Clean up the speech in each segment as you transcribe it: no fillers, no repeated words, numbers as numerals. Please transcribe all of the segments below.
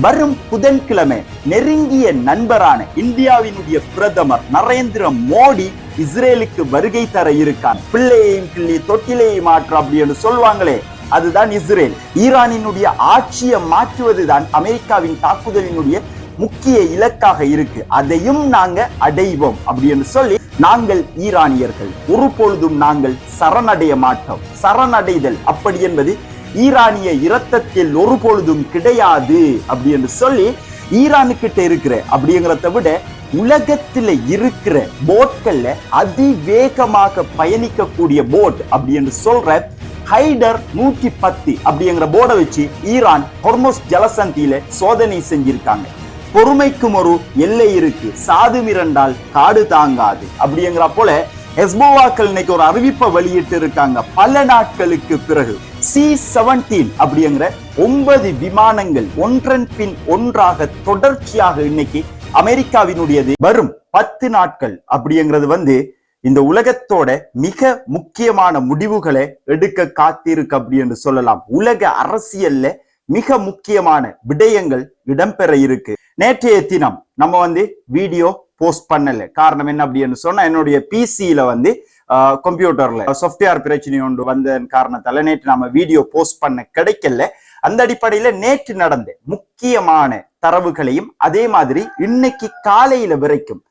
வரும் புதன்கிழமை நெருங்கிய நண்பரான இந்தியாவினுடைய பிரதமர் நரேந்திர மோடி இஸ்ரேலுக்கு வருகை தர இருக்கான். பிள்ளையையும் கிள்ளி தொட்டிலையும் மாற்ற அப்படின்னு சொல்லுவாங்களே, அதுதான் இஸ்ரேல். ஈரானினுடைய ஆட்சியை மாற்றுவதுதான் அமெரிக்காவின் தாக்குதலினுடைய முக்கிய இலக்காக இருக்கு. அதையும் நாங்க அடைவோம் அப்படின்னு சொல்லி, நாங்கள் ஈரானியர்கள் ஒரு பொழுதும் நாங்கள் சரணடைய மாட்டோம். சரணடைதல் அப்படி என்பது ஈரானிய இரத்தத்தில் ஒரு பொழுதும் கிடையாது அப்படி என்று சொல்லி, ஈரானுக்கிட்ட இருக்கிற அப்படிங்கிறத விட உலகத்துல இருக்கிற போட்கள்ல அதிவேகமாக பயணிக்கக்கூடிய போட் அப்படி என்று சொல்ற ஹைடர் 110 அப்படிங்கிற போர்டை வச்சு ஈரான் ஹொர்முஸ் ஜலசந்தியில சோதனை செஞ்சிருக்காங்க. பொறுமைக்கும் ஒரு எல்லை இருக்கு, சாது மிரண்டால் காடு தாங்காது அப்படிங்கிற போல ஹெஸ்போவாக்கள் இன்னைக்கு ஒரு அறிவிப்பை வெளியிட்டு இருக்காங்க. பல நாட்களுக்கு பிறகு C-17 அப்படிங்கிற 9 விமானங்கள் ஒன்றன் பின் ஒன்றாக தொடர்ச்சியாக இன்னைக்கு அமெரிக்காவினுடையது வரும் 10 நாட்கள் அப்படிங்கிறது இந்த உலகத்தோட மிக முக்கியமான முடிவுகளை எடுக்க காத்திருக்கு அப்படி என்று சொல்லலாம். உலக அரசியல்ல மிக முக்கியமான விடயங்கள் இடம்பெற இருக்கு. நேற்றைய தினம் நம்ம வீடியோ போஸ்ட் பண்ணல. காரணம் என்ன அப்படின்னு சொன்னா, என்னுடைய பிசியில கம்ப்யூட்டர்ல சாஃப்ட்வேர் பிரச்சனை ஒன்று வந்த காரணத்தால நேற்று நாம வீடியோ போஸ்ட் பண்ண கிடைக்கல. அந்த அடிப்படையில நேற்று நடந்த முக்கியமான தரவுகளையும் அதே மாதிரி இன்னைக்கு காலையில வரைக்கும்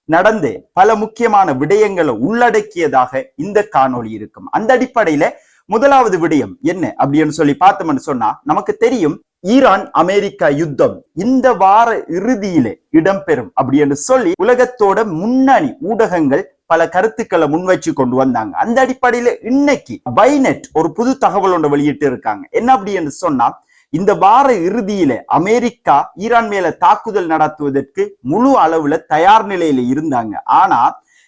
நடந்த பல முக்கியமான விடயங்களை உள்ளடக்கியதாக இந்த காணொளி இருக்கும். அந்த அடிப்படையில முதலாவது விடயம் என்ன அப்படின்னு சொல்லி பார்த்தோம்னு சொன்னா, நமக்கு தெரியும் ஈரான் அமெரிக்கா யுத்தம் இந்த வார இறுதியில இடம்பெறும் அப்படி என்று சொல்லி உலகத்தோட முன்னணி ஊடகங்கள் பல கருத்துக்களை முன்வச்சு கொண்டு வந்தாங்க. அந்த அடிப்படையில இன்னைக்கு வைநெட் ஒரு புது தகவல் ஒன்று வெளியிட்டு இருக்காங்க. என்ன அப்படி என்று சொன்னா, இந்த வார இறுதியில அமெரிக்கா ஈரான் மேல தாக்குதல் நடத்துவதற்கு முழு அளவுல தயார் நிலையில இருந்தாங்க. ஆனா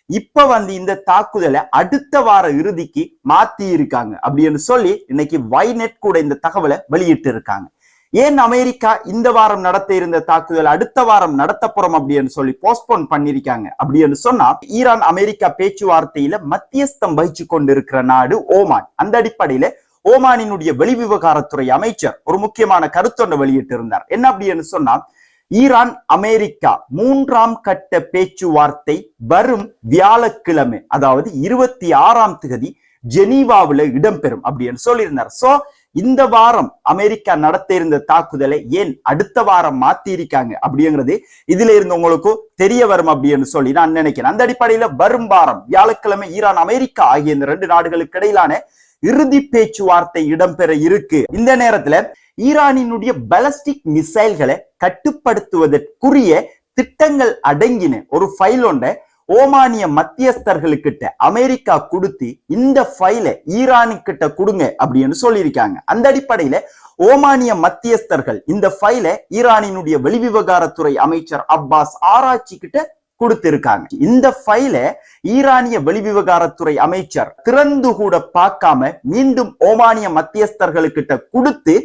இப்ப இந்த தாக்குதலை அடுத்த வார இறுதிக்கு மாத்தி இருக்காங்க அப்படின்னு சொல்லி இன்னைக்கு வைநெட் கூட இந்த தகவலை வெளியிட்டு இருக்காங்க. ஏன் அமெரிக்கா இந்த வாரம் நடத்த இருந்த தாக்குதல் அடுத்த வாரம் நடத்த போறோம் அப்படின்னு சொல்லி போஸ்ட்போன் பண்ணிருக்காங்க அப்படின்னு சொன்னா, ஈரான் அமெரிக்கா பேச்சுவார்த்தையில மத்தியஸ்தம் வகிச்சு கொண்டிருக்கிற நாடு ஓமான். அந்த அடிப்படையில ஓமானினுடைய வெளிவிவகாரத்துறை அமைச்சர் ஒரு முக்கியமான கருத்தொன்றை வெளியிட்டு இருந்தார். என்ன அப்படின்னு சொன்னா, ஈரான் அமெரிக்கா 3ஆம் கட்ட பேச்சுவார்த்தை வரும் வியாழக்கிழமை, அதாவது 26ஆம் தேதி ஜெனீவாவில் இடம்பெறும் அப்படின்னு சொல்லியிருந்தார். சோ இந்த வாரம் அமெரிக்கா நடத்த இருந்த தாக்குதலை ஏன் அடுத்த வாரம் மாத்தி இருக்காங்க அப்படிங்கிறது இதுல இருந்து உங்களுக்கு தெரிய வரும் அப்படின்னு சொல்லி நான் நினைக்கிறேன். அந்த அடிப்படையில வரும் வாரம் வியாழக்கிழமை ஈரான் அமெரிக்கா ஆகிய இந்த 2 நாடுகளுக்கு இடையிலான இறுதி பேச்சுவார்த்தை இடம்பெற இருக்கு. இந்த நேரத்துல ஈரானினுடைய பாலிஸ்டிக் மிசைல்களை கட்டுப்படுத்துவதற்குரிய திட்டங்கள் அடங்கின ஒரு ஃபைல் ஒன்றை ஓமானிய மத்தியஸ்தர்களுக்கிட்ட அமெரிக்கா கொடுத்து இந்த ஃபைலை ஈரானுக்கிட்ட கொடுங்க அப்படின்னு சொல்லியிருக்காங்க. அந்த அடிப்படையில ஓமானிய மத்தியஸ்தர்கள் இந்த ஃபைலை ஈரானினுடைய வெளிவிவகாரத்துறை அமைச்சர் அப்பாஸ் ஆராய்ச்சி கிட்ட கொடுத்திருக்காங்க. இந்த ஃபைலை ஈரானிய வெளிவிவகாரத்துறை அமைச்சர் திறந்து கூட பார்க்காம மீண்டும் ஓமானிய மத்தியஸ்தர்களுக்கிட்ட கொடுத்து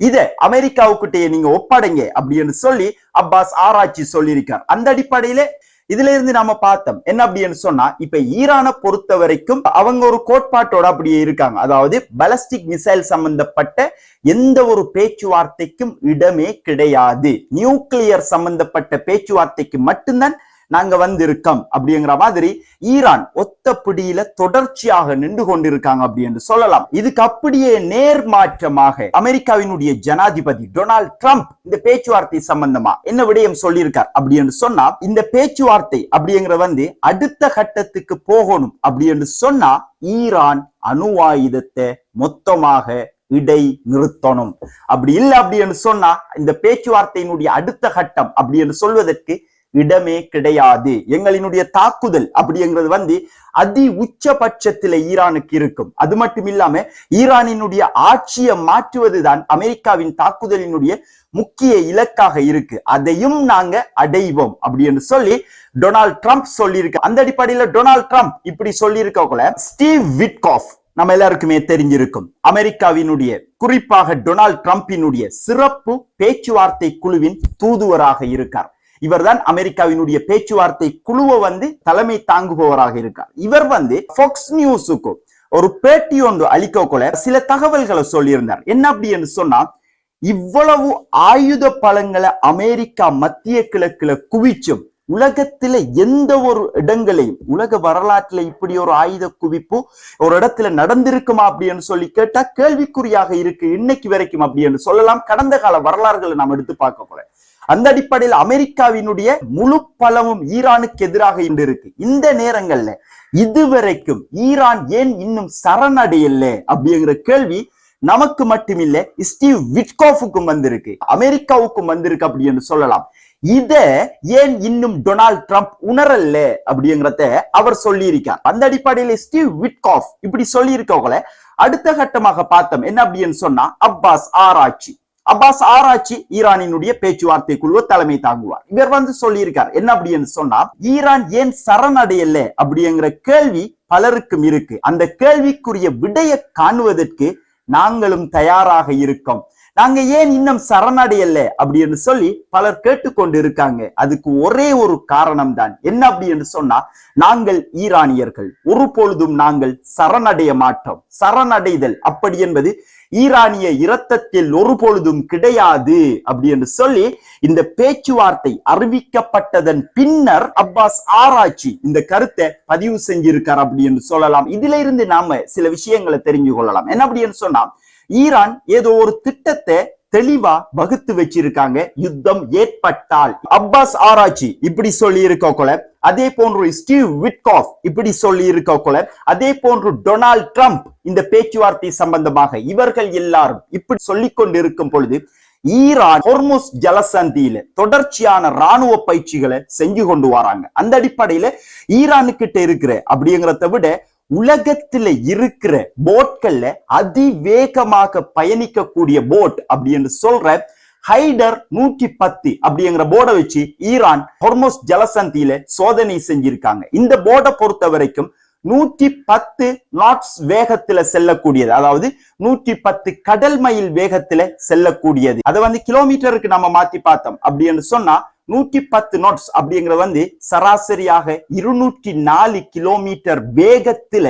இதை அமெரிக்காவுக்கிட்டே நீங்க ஒப்படைங்க அப்படின்னு சொல்லி அப்பாஸ் ஆராய்ச்சி சொல்லியிருக்கார். அந்த அடிப்படையில இதுல இருந்து நாம பார்த்தோம் என்ன அப்படின்னு சொன்னா, இப்ப ஈரானை பொறுத்த வரைக்கும் அவங்க ஒரு கோட்பாட்டோட அப்படியே இருக்காங்க. அதாவது பாலிஸ்டிக் மிசைல் சம்பந்தப்பட்ட எந்த ஒரு பேச்சுவார்த்தைக்கும் இடமே கிடையாது, நியூக்ளியர் சம்பந்தப்பட்ட பேச்சுவார்த்தைக்கு மட்டும்தான் நாங்க இருக்கோம் அப்படிங்கிற மாதிரி ஈரான் ஒத்த பிடியில தொடர்ச்சியாக நின்று கொண்டிருக்காங்க அப்படி என்று சொல்லலாம். இதுக்கு அப்படியே நேர்மாற்றமாக அமெரிக்காவினுடைய ஜனாதிபதி டொனால்ட் ட்ரம்ப் இந்த பேச்சுவார்த்தை சம்பந்தமா என்ன விடயம் சொல்லியிருக்கார் அப்படி என்று சொன்னா, இந்த பேச்சுவார்த்தை அப்படிங்கிற அடுத்த கட்டத்துக்கு போகணும் அப்படி என்று சொன்னா ஈரான் அணு ஆயுதத்தை மொத்தமாக இடை நிறுத்தணும். அப்படி இல்லை அப்படி என்று சொன்னா இந்த பேச்சுவார்த்தையினுடைய அடுத்த கட்டம் அப்படி என்று சொல்வதற்கு இடமே கிடையாது. எங்களினுடைய தாக்குதல் அப்படிங்கிறது அதி உச்சபட்சத்தில ஈரானுக்கு இருக்கும். அது மட்டும் இல்லாம ஈரானினுடைய ஆட்சியை மாற்றுவதுதான் அமெரிக்காவின் தாக்குதலினுடைய முக்கிய இலக்காக இருக்கு. அதையும் நாங்க அடைவோம் அப்படின்னு சொல்லி டொனால்ட் ட்ரம்ப் சொல்லியிருக்க. அந்த அடிப்படையில டொனால்ட் ட்ரம்ப் இப்படி சொல்லியிருக்க ஸ்டீவ் விட்காஃப் நம்ம எல்லாருக்குமே தெரிஞ்சிருக்கும். அமெரிக்காவினுடைய குறிப்பாக டொனால்ட் ட்ரம்பினுடைய சிறப்பு பேச்சுவார்த்தை குழுவின் தூதுவராக இருக்கார். இவர்தான் அமெரிக்காவினுடைய பேச்சுவார்த்தை குழுவை தலைமை தாங்குபவராக இருக்கார். இவர் ஃபாக்ஸ் நியூஸுக்கு ஒரு பேட்டி ஒன்று அளிக்க சில தகவல்களை சொல்லியிருந்தார். என்ன அப்படி என்று சொன்னா, இவ்வளவு ஆயுத பலங்களை அமெரிக்கா மத்திய கிழக்குல குவிச்சும் உலகத்துல எந்த ஒரு இடங்களையும் உலக வரலாற்றுல இப்படி ஒரு ஆயுத குவிப்பு ஒரு இடத்துல நடந்திருக்குமா அப்படின்னு சொல்லி கேட்டா கேள்விக்குறியாக இருக்கு இன்னைக்கு வரைக்கும் அப்படின்னு சொல்லலாம். கடந்த கால வரலாறுகளை நாம் எடுத்து பார்க்க போல அந்த அடிப்படையில் அமெரிக்காவினுடைய முழு பலமும் ஈரானுக்கு எதிராக இருக்கு. இந்த நேரங்கள்ல இதுவரைக்கும் ஈரான் ஏன் இன்னும் சரணடையல அப்படிங்கிற கேள்வி நமக்கு மட்டுமில்ல ஸ்டீவ் விட்காஃபுக்கும் வந்திருக்கு, அமெரிக்காவுக்கும் வந்திருக்கு அப்படின்னு சொல்லலாம். இத ஏன் இன்னும் டொனால்ட் ட்ரம்ப் உணரல அப்படிங்கிறத அவர் சொல்லி இருக்கார். அந்த அடிப்படையில ஸ்டீவ் விட்காஃப் இப்படி சொல்லி இருக்கவங்கள அடுத்த கட்டமாக பார்த்தோம் என்ன அப்படின்னு சொன்னா அப்பாஸ் ஆராய்ச்சி ஈரானினுடைய பேச்சுவார்த்தை குழு தலைமை தாங்குவார். இவர் வந்து சொல்லி இருக்கார் என்ன அப்படின்னு சொன்னா ஈரான் ஏன் சரணடையல அப்படிங்கிற கேள்வி பலருக்கும் இருக்கு. அந்த கேள்விக்குரிய விடையை காணுவதற்கு நாங்களும் தயாராக இருக்கோம். நாங்க ஏன் இன்னும் சரணடையல அப்படின்னு சொல்லி பலர் கேட்டுக்கொண்டு இருக்காங்க. அதுக்கு ஒரே ஒரு காரணம் தான் என்ன அப்படின்னு சொன்னா நாங்கள் ஈரானியர்கள் ஒரு பொழுதும் நாங்கள் சரணடைய மாட்டோம். சரணடைதல் அப்படி என்பது ஈரானிய இரத்தத்தில் ஒரு பொழுதும் கிடையாது அப்படி என்று சொல்லி இந்த பேச்சுவார்த்தை அறிவிக்கப்பட்டதன் பின்னர் அப்பாஸ் ஆராய்ச்சி இந்த கருத்தை பதிவு செஞ்சிருக்கார் அப்படி என்று சொல்லலாம். இதுல இருந்து நாம சில விஷயங்களை தெரிஞ்சு கொள்ளலாம். என்ன அப்படின்னு சொன்னா ஈரான் ஏதோ ஒரு திட்டத்தை தெளிவா வகுத்து வச்சிருக்காங்க. யுத்தம் ஏற்பட்டால் அப்பாஸ் ஆராய்ச்சி இப்படி சொல்லி இருக்க கொல, அதே போன்று ஸ்டீவ் விட்காஃப் இப்படி சொல்லி இருக்க கொல, அதே போன்று டொனால்ட் ட்ரம்ப் இந்த பேச்சுவார்த்தை சம்பந்தமாக இவர்கள் எல்லாரும் இப்படி சொல்லிக் கொண்டு இருக்கும் பொழுது ஈரான் ஹொர்முஸ் ஜலசந்தியில தொடர்ச்சியான ராணுவ பயிற்சிகளை செஞ்சு கொண்டு வராங்க. அந்த அடிப்படையில ஈரானுக்கிட்ட இருக்கிற அப்படிங்கிறத விட உலகத்துல இருக்கிற போட்கள்ல அதிவேகமாக பயணிக்கக்கூடிய போட் அப்படின்னு சொல்ற ஹைடர் 110 அப்படிங்கிற போர்டை வச்சு ஈரான் ஹொர்முஸ் ஜலசந்தியில சோதனை செஞ்சிருக்காங்க. இந்த போர்டை பொறுத்த வரைக்கும் 110 நாட்ஸ் வேகத்துல செல்லக்கூடியது, அதாவது 110 கடல் மைல் வேகத்துல செல்லக்கூடியது. அதை வந்து கிலோமீட்டருக்கு நம்ம மாத்தி பார்த்தோம் அப்படின்னு சொன்னா 110 நாட்ஸ் அப்படிங்கிறது வந்து சராசரியாக 204 கிலோமீட்டர் வேகத்துல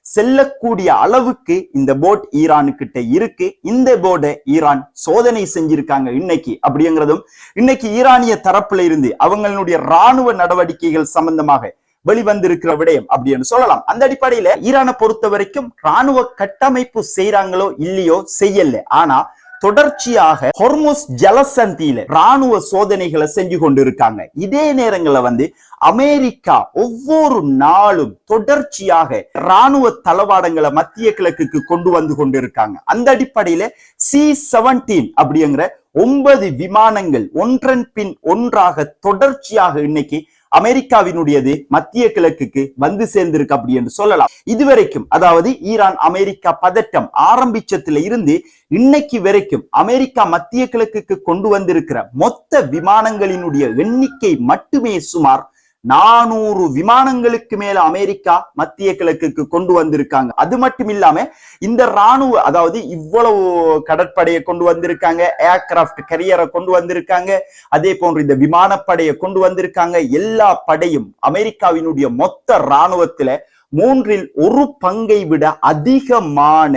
செல்லக்கூடிய அளவுக்கு இந்த போட் ஈரானுக்கிட்ட இருக்கு. இந்த போர்டை ஈரான் சோதனை செஞ்சிருக்காங்க இன்னைக்கு அப்படிங்கிறதும் இன்னைக்கு ஈரானிய தரப்புல இருந்து அவங்களுடைய ராணுவ நடவடிக்கைகள் சம்பந்தமாக வெளிவந்திருக்கிற விடயம் அப்படின்னு சொல்லலாம். அந்த அடிப்படையில ஈரானை பொறுத்த வரைக்கும் ராணுவ கட்டமைப்பு செய்யறாங்களோ இல்லையோ செய்யல, ஆனா தொடர்ச்சியாக ஹொர்முஸ் ஜலசந்தியில ராணுவ சோதனைகளை செஞ்சு கொண்டு இருக்காங்க. இதே நேரங்கள்ல வந்து அமெரிக்கா ஒவ்வொரு நாளும் தொடர்ச்சியாக ராணுவ தளவாடங்களை மத்திய கிழக்குக்கு கொண்டு வந்து கொண்டு இருக்காங்க. அந்த அடிப்படையில C-17 அப்படிங்கிற 9 விமானங்கள் ஒன்றன் பின் ஒன்றாக தொடர்ச்சியாக இன்னைக்கு அமெரிக்காவினுடையது மத்திய கிழக்குக்கு வந்து சேர்ந்திருக்கு அப்படி என்று சொல்லலாம். இதுவரைக்கும் அதாவது ஈரான் அமெரிக்கா பதட்டம் ஆரம்பிச்சத்துல இருந்து இன்னைக்கு வரைக்கும் அமெரிக்கா மத்திய கிழக்குக்கு கொண்டு வந்திருக்கிற மொத்த விமானங்களினுடைய எண்ணிக்கை மட்டுமே சுமார் 400 விமானங்களுக்கு மேல அமெரிக்கா மத்திய கிழக்குக்கு கொண்டு வந்திருக்காங்க. அது மட்டும் இல்லாம இந்த ராணுவ அதாவது இவ்வளவு கடற்படையை கொண்டு வந்திருக்காங்க, ஏர்கிராப்ட் கேரியரை கொண்டு வந்திருக்காங்க, அதே போன்று இந்த விமானப்படையை கொண்டு வந்திருக்காங்க. எல்லா படையும் அமெரிக்காவினுடைய மொத்த ராணுவத்துல 1/3 விட அதிகமான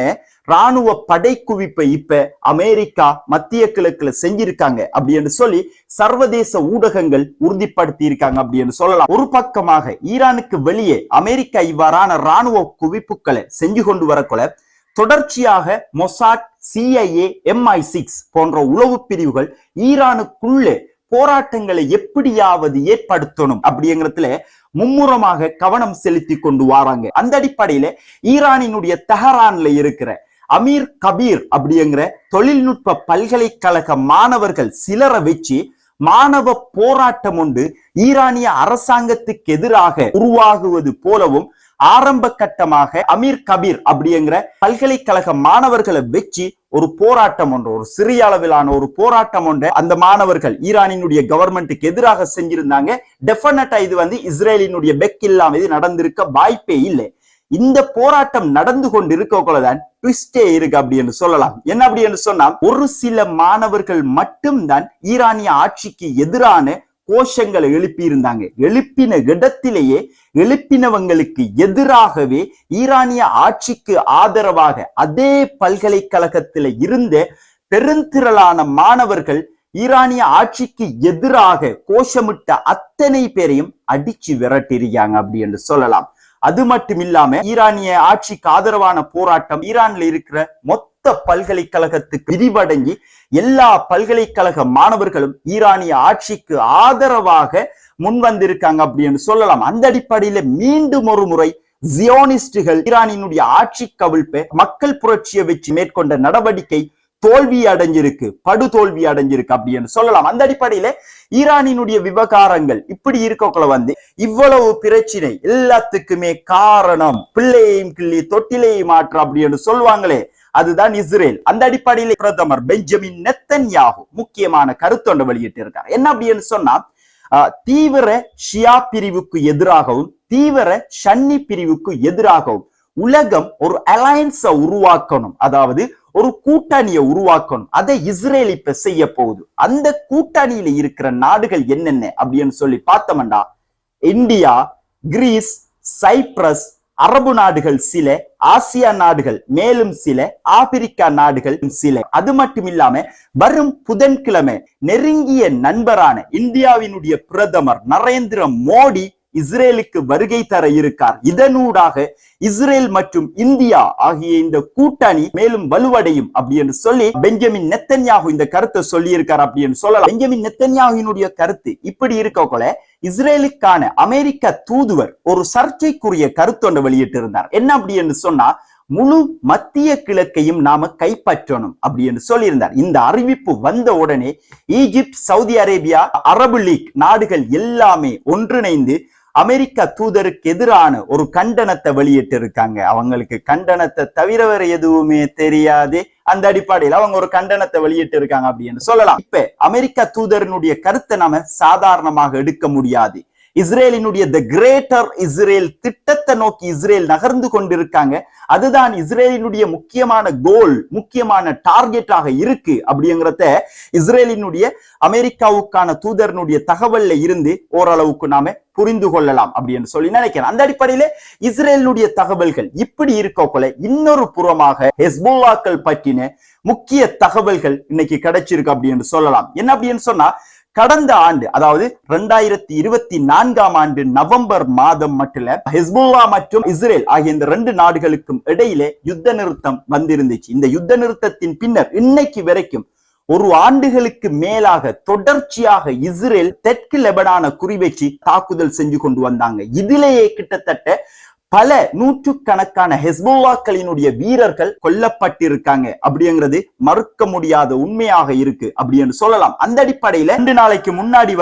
ராணுவ படை குவிப்பை இப்ப அமெரிக்கா மத்திய கிழக்குல செஞ்சிருக்காங்க அப்படி என்று சொல்லி சர்வதேச ஊடகங்கள் உறுதிப்படுத்தி இருக்காங்க அப்படி என்று சொல்லலாம். ஒரு பக்கமாக ஈரானுக்கு வெளியே அமெரிக்கா இவ்வாறான ராணுவ குவிப்புகளை செஞ்சு கொண்டு வரக்குள்ள தொடர்ச்சியாக மொசாட், CIA, MI6 போன்ற உளவு பிரிவுகள் ஈரானுக்குள்ளே போராட்டங்களை எப்படியாவது ஏற்படுத்தணும் அப்படிங்கிறதுல மும்முரமாக கவனம் செலுத்தி கொண்டு வராங்க. அந்த அடிப்படையில ஈரானினுடைய தெஹரான்ல இருக்கிற அமீர் கபீர் அப்படிங்கிற தொழில்நுட்ப பல்கலைக்கழக மாணவர்கள் சிலரை வச்சு மாணவ போராட்டம் ஒன்று ஈரானிய அரசாங்கத்துக்கு எதிராக உருவாகுவது போலவும் ஆரம்ப கட்டமாக அமீர் கபீர் அப்படிங்கிற பல்கலைக்கழக மாணவர்களை வச்சு ஒரு போராட்டம் ஒன்று, ஒரு சிறிய அளவிலான ஒரு போராட்டம் ஒன்று அந்த மாணவர்கள் ஈரானினுடைய கவர்மெண்ட்டுக்கு எதிராக செஞ்சிருந்தாங்க. டெஃபினட்டா இது வந்து இஸ்ரேலினுடைய பெக் இல்லாம இது நடந்திருக்க வாய்ப்பே இல்லை. இந்த போராட்டம் நடந்து கொண்டு இருக்கக்குள்ளதான் ட்விஸ்டே இருக்கு அப்படின்னு சொல்லலாம். என்ன அப்படி என்று சொன்னா ஒரு சில மாணவர்கள் மட்டும்தான் ஈரானிய ஆட்சிக்கு எதிரான கோஷங்களை எழுப்பி இருந்தாங்க. எழுப்பின இடத்திலேயே எழுப்பினவங்களுக்கு எதிராகவே ஈரானிய ஆட்சிக்கு ஆதரவாக அதே பல்கலைக்கழகத்தில் இருந்த பெருந்திரளான மாணவர்கள் ஈரானிய ஆட்சிக்கு எதிராக கோஷமிட்ட அத்தனை பேரையும் அடிச்சு விரட்டிருக்காங்க அப்படி என்று சொல்லலாம். அது மட்டும் இல்லாம ஈரானிய ஆட்சிக்கு ஆதரவான போராட்டம் ஈரான்ல இருக்கிற மொத்த பல்கலைக்கழகத்துக்கு விரிவடைஞ்சி எல்லா பல்கலைக்கழக மாணவர்களும் ஈரானிய ஆட்சிக்கு ஆதரவாக முன்வந்திருக்காங்க அப்படின்னு சொல்லலாம். அந்த அடிப்படையில மீண்டும் ஒரு முறை ஜியோனிஸ்டுகள் ஈரானினுடைய ஆட்சி கவிழ்ப்பை மக்கள் புரட்சியை வச்சு மேற்கொண்ட நடவடிக்கை தோல்வி அடைஞ்சிருக்கு, படுதோல்வி அடைஞ்சிருக்கு அப்படின்னு சொல்லலாம். அந்த அடிப்படையில ஈரானினுடைய விவகாரங்கள் இப்படி இருக்கக்குள்ள இவ்வளவு பிரச்சனை எல்லாத்துக்குமே காரணம் பிள்ளையையும் கிள்ளி தொட்டிலையும் மாற்ற அப்படின்னு சொல்லுவாங்களே, அதுதான் இஸ்ரேல். அந்த அடிப்படையில் பிரதமர் பெஞ்சமின் நெத்தன்யாகு முக்கியமான கருத்தொண்டை வெளியிட்டு இருக்கார். என்ன அப்படின்னு சொன்னா, தீவிர ஷியா பிரிவுக்கு எதிராகவும் தீவிர ஷன்னி பிரிவுக்கு எதிராகவும் உலகம் ஒரு அலையன்ஸை உருவாக்கணும், அதாவது ஒரு கூட்டணியை உருவாக்கணும். அதை இஸ்ரேல் இப்ப செய்ய போகுது. அந்த கூட்டணியில இருக்கிற நாடுகள் என்னென்ன அப்படின்னு சொல்லி பார்த்தோம்னா, இந்தியா, கிரீஸ், சைப்ரஸ், அரபு நாடுகள் சில, ஆசியா நாடுகள் மேலும் சில, ஆப்பிரிக்கா நாடுகள் சில. அது மட்டும் இல்லாம வரும் புதன்கிழமை நெருங்கிய நண்பரான இந்தியாவினுடைய பிரதமர் நரேந்திர மோடி இஸ்ரேலுக்கு வருகை தர இருக்கார். இதனூடாக இஸ்ரேல் மற்றும் இந்தியா ஆகிய இந்த கூட்டணி மேலும் வலுவடையும் அப்படி என்று சொல்லி பெஞ்சமின் நெத்தன்யாகு இந்த கருத்தை சொல்லி இருக்கார் அப்படின்னு சொல்லலாம். பெஞ்சமின் நெத்தன்யாகுவினுடைய கருத்து இப்படி இருக்கக்குள்ள இஸ்ரேலுக்கான அமெரிக்க தூதுவர் ஒரு சர்ச்சைக்குரிய கருத்தொன்று வெளியிட்டு இருந்தார். என்ன அப்படி என்று சொன்னா, முழு மத்திய கிழக்கையும் நாம கைப்பற்றணும் அப்படி என்று சொல்லியிருந்தார். இந்த அறிவிப்பு வந்த உடனே ஈஜிப்ட், சவுதி அரேபியா, அரபு லீக் நாடுகள் எல்லாமே ஒன்றிணைந்து அமெரிக்கா தூதருக்கு எதிரான ஒரு கண்டனத்தை வெளியிட்டு இருக்காங்க. அவங்களுக்கு கண்டனத்தை தவிர வேற எதுவுமே தெரியாது. அந்த அடிப்படையில் அவங்க ஒரு கண்டனத்தை வெளியிட்டு இருக்காங்க அப்படின்னு சொல்லலாம். இப்ப அமெரிக்கா தூதரனுடைய கருத்தை நாம சாதாரணமாக எடுக்க முடியாது. இஸ்ரேலினுடைய தி கிரேட்டர் இஸ்ரேல் திட்டத்தை நோக்கி இஸ்ரேல் நகர்ந்து கொண்டிருக்காங்க. அதுதான் இஸ்ரேலினுடைய முக்கியமான கோல், முக்கியமான டார்கெட்டாக இருக்கு அப்படிங்கிறத இஸ்ரேலினுடைய அமெரிக்காவுக்கான தூதரனுடைய தகவல்ல இருந்து ஓரளவுக்கு நாம புரிந்து கொள்ளலாம் அப்படின்னு சொல்லி நினைக்கிறேன். அந்த அடிப்படையில இஸ்ரேலுடைய தகவல்கள் இப்படி இருக்கக்குள்ள இன்னொரு புறமாக ஹெஸ்புல்லாக்கள் பற்றின முக்கிய தகவல்கள் இன்னைக்கு கிடைச்சிருக்கு அப்படின்னு சொல்லலாம். என்ன அப்படின்னு சொன்னா, கடந்த ஆண்டு, அதாவது 2024 நவம்பர் மாதம் மட்டும் ஹெஸ்புல்லா மற்றும் இஸ்ரேல் ஆகிய இந்த ரெண்டு நாடுகளுக்கும் இடையிலே யுத்த நிறுத்தம் வந்திருந்துச்சு. இந்த யுத்த நிறுத்தத்தின் பின்னர் இன்னைக்கு வரைக்கும் ஒரு ஆண்டுகளுக்கு மேலாக தொடர்ச்சியாக இஸ்ரேல் தெற்கு லெபனான குறிவச்சு தாக்குதல் செஞ்சு கொண்டு வந்தாங்க. இதிலேயே கிட்டத்தட்ட பல நூற்றுக்கணக்கான ஹெஸ்புல்லாக்களினுடைய வீரர்கள் கொல்லப்பட்டிருக்காங்க அப்படிங்கிறது மறுக்க முடியாத உண்மையாக இருக்கு அப்படின்னு சொல்லலாம். அந்த அடிப்படையில 2 நாளைக்கு முன்னாடி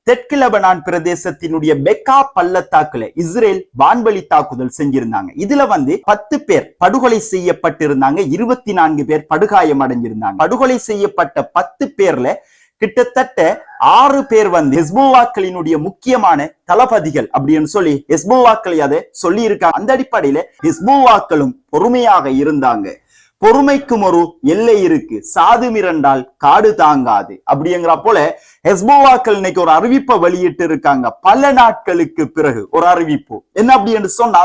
தெற்கு லெபனான் பிரதேசத்தினுடைய பெக்கா பள்ளத்தாக்குல இஸ்ரேல் வான்வழி தாக்குதல் செஞ்சிருந்தாங்க. இதுல 10 பேர் படுகொலை செய்யப்பட்டிருந்தாங்க, 24 பேர் படுகாயம் அடைஞ்சிருந்தாங்க. படுகொலை செய்யப்பட்ட 10 பேர்ல கிட்டத்தட்ட 6 பேர் ஹெஸ்புல்லாக்களினுடைய முக்கியமான தளபதிகள் அப்படின்னு சொல்லி ஹெஸ்புல்லாக்களை அதை சொல்லி இருக்காங்க. அந்த அடிப்படையில ஹெஸ்புல்லாக்களும் பொறுமையாக இருந்தாங்க. பொறுமைக்கும் ஒரு எல்லை இருக்கு, சாது மிரண்டால் காடு தாங்காது அப்படிங்கிற போல ஹெஸ்புல்லாக்கள் இன்னைக்கு ஒரு அறிவிப்பை வெளியிட்டு இருக்காங்க. பல நாட்களுக்கு பிறகு ஒரு அறிவிப்பு என்ன அப்படி என்று சொன்னா,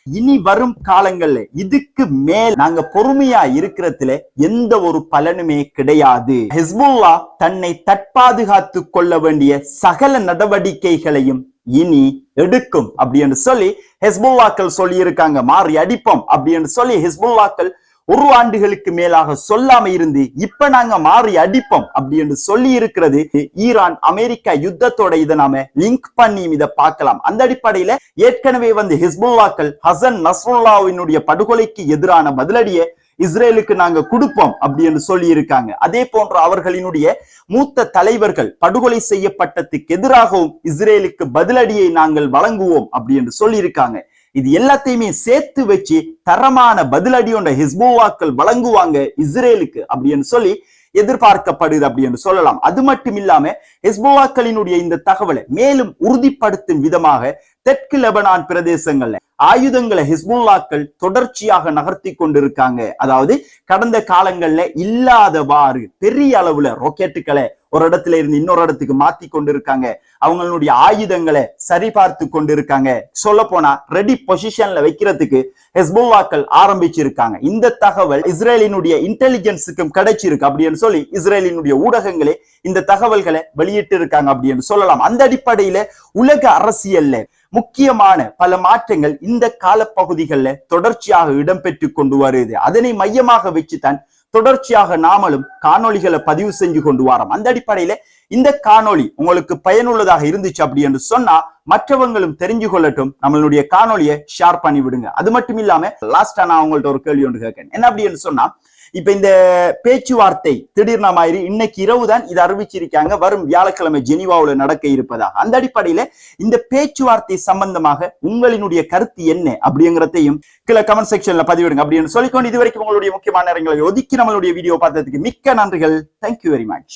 இனி வரும் காலங்கள்ல இதுக்கு மேல் நாங்க பொறுமையா இருக்கிறதுல எந்த ஒரு பலனுமே கிடையாது. ஹெஸ்புல்லா தன்னை தற்பாதுகாத்து கொள்ள வேண்டிய சகல நடவடிக்கைகளையும் இனி எடுக்கும் அப்படின்னு சொல்லி ஹெஸ்புல்லாக்கள் சொல்லி இருக்காங்க. மாறி அடிப்போம் அப்படின்னு சொல்லி ஹெஸ்புல்லாக்கள் 1 ஆண்டுகளுக்கு மேலாக சொல்லாம இருந்து இப்ப நாங்க மாறி அடிப்போம் அப்படின்னு சொல்லி இருக்கிறது. ஈரான் அமெரிக்கா யுத்தத்தோட இதை நாம லிங்க் பண்ணி இதை பார்க்கலாம். அந்த அடிப்படையில ஏற்கனவே ஹெஸ்புல்லாக்கள் ஹசன் நஸ்ருல்லாவினுடைய படுகொலைக்கு எதிரான பதிலடியை இஸ்ரேலுக்கு நாங்க கொடுப்போம் அப்படின்னு சொல்லி இருக்காங்க. அதே போன்ற அவர்களினுடைய மூத்த தலைவர்கள் படுகொலை செய்யப்பட்டதுக்கு எதிராகவும் இஸ்ரேலுக்கு பதிலடியை நாங்கள் வழங்குவோம் அப்படின்னு சொல்லி இருக்காங்க. இது எல்லாத்தையுமே சேர்த்து வச்சு தரமான பதிலடி ஒன்றை ஹிஸ்புல்லாக்கள் வழங்குவாங்க இஸ்ரேலுக்கு அப்படின்னு சொல்லி எதிர்பார்க்கப்படுது அப்படின்னு சொல்லலாம். அது மட்டும் இல்லாம ஹிஸ்புல்லாக்களினுடைய இந்த தகவலை மேலும் உறுதிப்படுத்தும் விதமாக தெற்கு லெபனான் பிரதேசங்கள்ல ஆயுதங்களை ஹிஸ்புல்லாக்கள் தொடர்ச்சியாக நகர்த்தி கொண்டிருக்காங்க. அதாவது கடந்த காலங்கள்ல இல்லாதவாறு பெரிய அளவுல ராக்கெட்டுகளை ஒரு இடத்துல இருந்து இன்னொரு இடத்துக்கு மாத்தி கொண்டிருக்காங்க. அவங்களுடைய ஆயுதங்களை சரிபார்த்து கொண்டிருக்காங்க. சொல்ல போனா ரெடி பொசிஷன்ல வைக்கிறதுக்கு ஹெஸ்புல்லாக்கள் ஆரம்பிச்சிருக்காங்க. இந்த தகவல் இஸ்ரேலினுடைய இன்டெலிஜென்ஸுக்கும் கிடைச்சிருக்கு அப்படின்னு சொல்லி இஸ்ரேலினுடைய ஊடகங்களே இந்த தகவல்களை வெளியிட்டு இருக்காங்க அப்படின்னு சொல்லலாம். அந்த அடிப்படையில உலக அரசியல்ல முக்கியமான பல மாற்றங்கள் இந்த காலப்பகுதிகளில் தொடர்ச்சியாக இடம்பெற்று கொண்டு வருது. அதனை மையமாக வச்சுதான் தொடர்ச்சியாக நாமளும் காணொளிகளை பதிவு செஞ்சு கொண்டு வரோம். அந்த அடிப்படையில இந்த காணொளி உங்களுக்கு பயனுள்ளதாக இருந்துச்சு அப்படி என்று சொன்னா மற்றவங்களும் தெரிஞ்சு கொள்ளட்டும். நம்மளுடைய காணொலியை ஷேர் பண்ணி விடுங்க. அது மட்டும் இல்லாம லாஸ்டா நான் உங்கள்ட்ட ஒரு கேள்வி ஒன்று கேட்கிறேன். என்ன அப்படி என்று சொன்னா, இப்ப இந்த பேச்சுவார்த்தை திடீர்னு மாதிரி இன்னைக்கு இரவு தான் இதை அறிவிச்சிருக்காங்க, வரும் வியாழக்கிழமை ஜெனீவாவுல நடக்க இருப்பதாக. அந்த அடிப்படையில இந்த பேச்சுவார்த்தை சம்பந்தமாக உங்களினுடைய கருத்து என்ன அப்படிங்கிறதையும் கீழே கமெண்ட் செக்ஷன்ல பதிவிடுங்க அப்படின்னு சொல்லிக்கொண்டு இதுவரைக்கும் உங்களுடைய முக்கியமான நேரங்களை ஒதுக்கி நம்மளுடைய வீடியோ பார்த்ததுக்கு மிக்க நன்றிகள். Thank you very much.